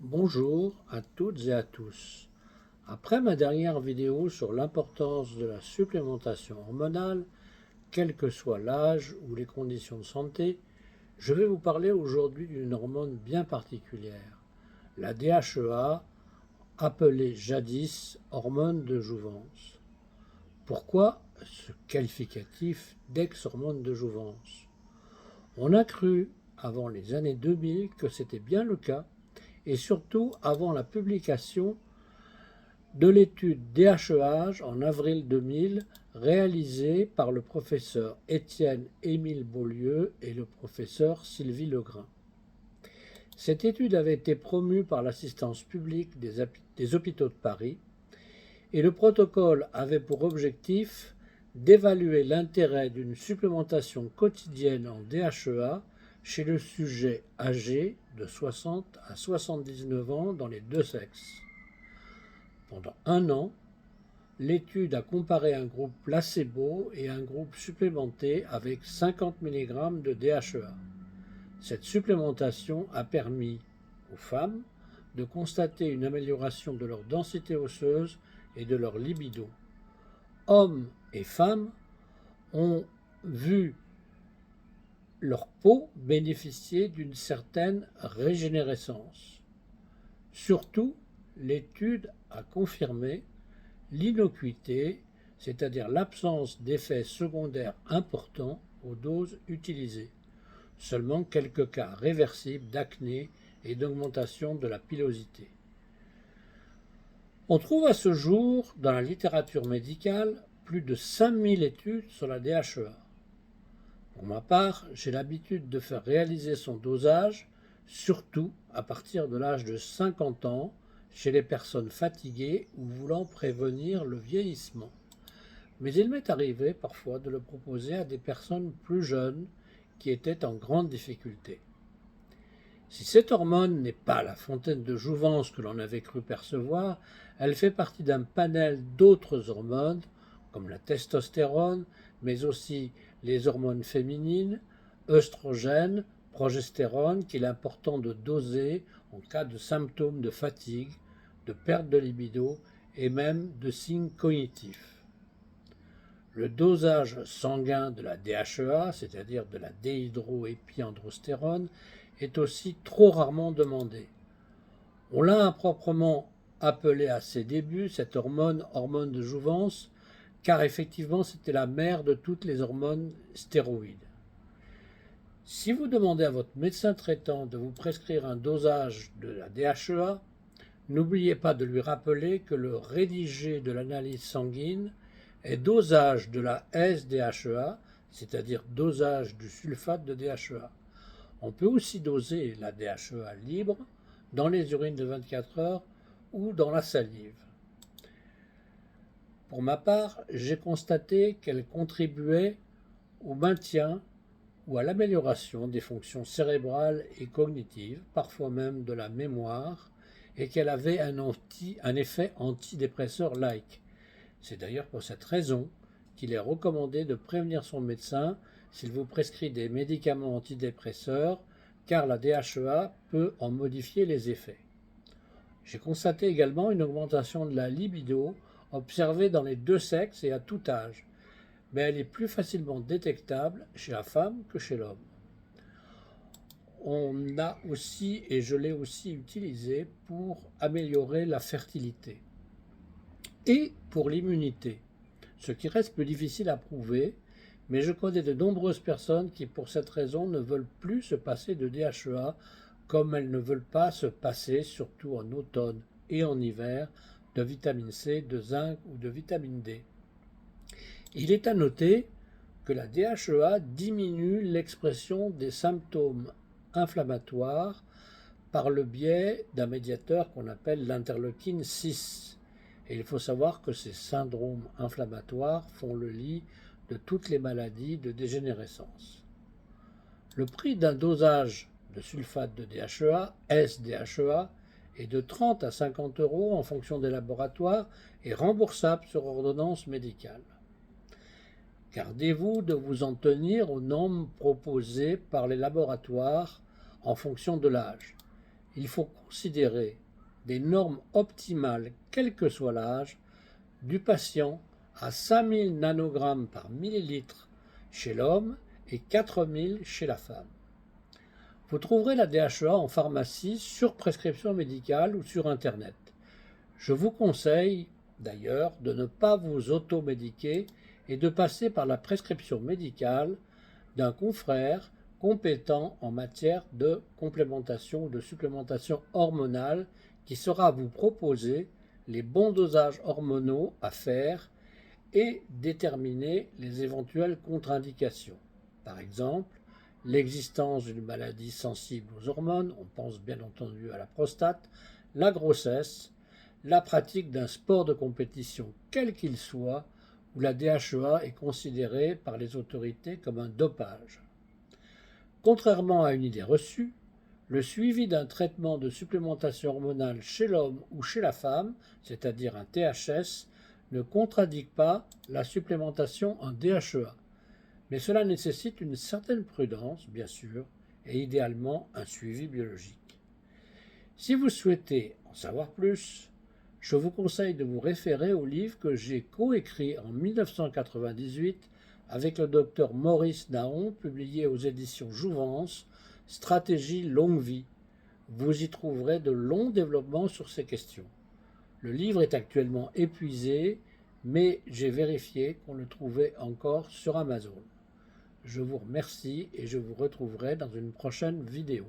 Bonjour à toutes et à tous. Après ma dernière vidéo sur l'importance de la supplémentation hormonale, quel que soit l'âge ou les conditions de santé, je vais vous parler aujourd'hui d'une hormone bien particulière, la DHEA, appelée jadis hormone de jouvence. Pourquoi ce qualificatif d'ex-hormone de jouvence? On a cru, avant les années 2000, que c'était bien le cas, et surtout avant la publication de l'étude DHEAge en avril 2000 réalisée par le professeur Étienne-Émile Beaulieu et le professeur Sylvie Legrain. Cette étude avait été promue par l'assistance publique des hôpitaux de Paris et le protocole avait pour objectif d'évaluer l'intérêt d'une supplémentation quotidienne en DHEA chez le sujet âgé de 60 à 79 ans dans les deux sexes. Pendant un an, l'étude a comparé un groupe placebo et un groupe supplémenté avec 50 mg de DHEA. Cette supplémentation a permis aux femmes de constater une amélioration de leur densité osseuse et de leur libido. Hommes et femmes ont vu leur peau bénéficier d'une certaine régénérescence. Surtout, l'étude a confirmé l'innocuité, c'est-à-dire l'absence d'effets secondaires importants aux doses utilisées. Seulement quelques cas réversibles d'acné et d'augmentation de la pilosité. On trouve à ce jour, dans la littérature médicale, plus de 5000 études sur la DHEA. Pour ma part, j'ai l'habitude de faire réaliser son dosage, surtout à partir de l'âge de 50 ans, chez les personnes fatiguées ou voulant prévenir le vieillissement. Mais il m'est arrivé parfois de le proposer à des personnes plus jeunes qui étaient en grande difficulté. Si cette hormone n'est pas la fontaine de jouvence que l'on avait cru percevoir, elle fait partie d'un panel d'autres hormones, comme la testostérone, mais aussi les hormones féminines, œstrogènes, progestérone, qu'il est important de doser en cas de symptômes de fatigue, de perte de libido et même de signes cognitifs. Le dosage sanguin de la DHEA, c'est-à-dire de la déhydroépiandrostérone, est aussi trop rarement demandé. On l'a improprement appelée à ses débuts, cette hormone de jouvence, car effectivement c'était la mère de toutes les hormones stéroïdes. Si vous demandez à votre médecin traitant de vous prescrire un dosage de la DHEA, n'oubliez pas de lui rappeler que le rédigé de l'analyse sanguine est dosage de la S-DHEA, c'est-à-dire dosage du sulfate de DHEA. On peut aussi doser la DHEA libre dans les urines de 24 heures ou dans la salive. Pour ma part, j'ai constaté qu'elle contribuait au maintien ou à l'amélioration des fonctions cérébrales et cognitives, parfois même de la mémoire, et qu'elle avait un effet antidépresseur-like. C'est d'ailleurs pour cette raison qu'il est recommandé de prévenir son médecin s'il vous prescrit des médicaments antidépresseurs, car la DHEA peut en modifier les effets. J'ai constaté également une augmentation de la libido observée dans les deux sexes et à tout âge, mais elle est plus facilement détectable chez la femme que chez l'homme. On a aussi, et je l'ai aussi utilisé pour améliorer la fertilité et pour l'immunité, ce qui reste plus difficile à prouver, mais je connais de nombreuses personnes qui pour cette raison ne veulent plus se passer de DHEA comme elles ne veulent pas se passer, surtout en automne et en hiver, de vitamine C, de zinc ou de vitamine D. Il est à noter que la DHEA diminue l'expression des symptômes inflammatoires par le biais d'un médiateur qu'on appelle l'interleukine 6. Et il faut savoir que ces syndromes inflammatoires font le lit de toutes les maladies de dégénérescence. Le prix d'un dosage de sulfate de DHEA, S-DHEA, est de 30 à 50 euros en fonction des laboratoires et remboursable sur ordonnance médicale. Gardez-vous de vous en tenir aux normes proposées par les laboratoires en fonction de l'âge. il faut considérer des normes optimales, quel que soit l'âge, du patient à 5000 nanogrammes par millilitre chez l'homme et 4000 chez la femme. Vous trouverez la DHEA en pharmacie sur prescription médicale ou sur Internet. Je vous conseille d'ailleurs de ne pas vous automédiquer et de passer par la prescription médicale d'un confrère compétent en matière de complémentation ou de supplémentation hormonale qui saura vous proposer les bons dosages hormonaux à faire et déterminer les éventuelles contre-indications. Par exemple, l'existence d'une maladie sensible aux hormones, on pense bien entendu à la prostate, la grossesse, la pratique d'un sport de compétition quel qu'il soit, où la DHEA est considérée par les autorités comme un dopage. Contrairement à une idée reçue, le suivi d'un traitement de supplémentation hormonale chez l'homme ou chez la femme, c'est-à-dire un THS, ne contradict pas la supplémentation en DHEA. Mais cela nécessite une certaine prudence, bien sûr, et idéalement un suivi biologique. Si vous souhaitez en savoir plus, je vous conseille de vous référer au livre que j'ai coécrit en 1998 avec le docteur Maurice Naon, publié aux éditions Jouvence, Stratégie longue vie. Vous y trouverez de longs développements sur ces questions. Le livre est actuellement épuisé, mais j'ai vérifié qu'on le trouvait encore sur Amazon. Je vous remercie et je vous retrouverai dans une prochaine vidéo.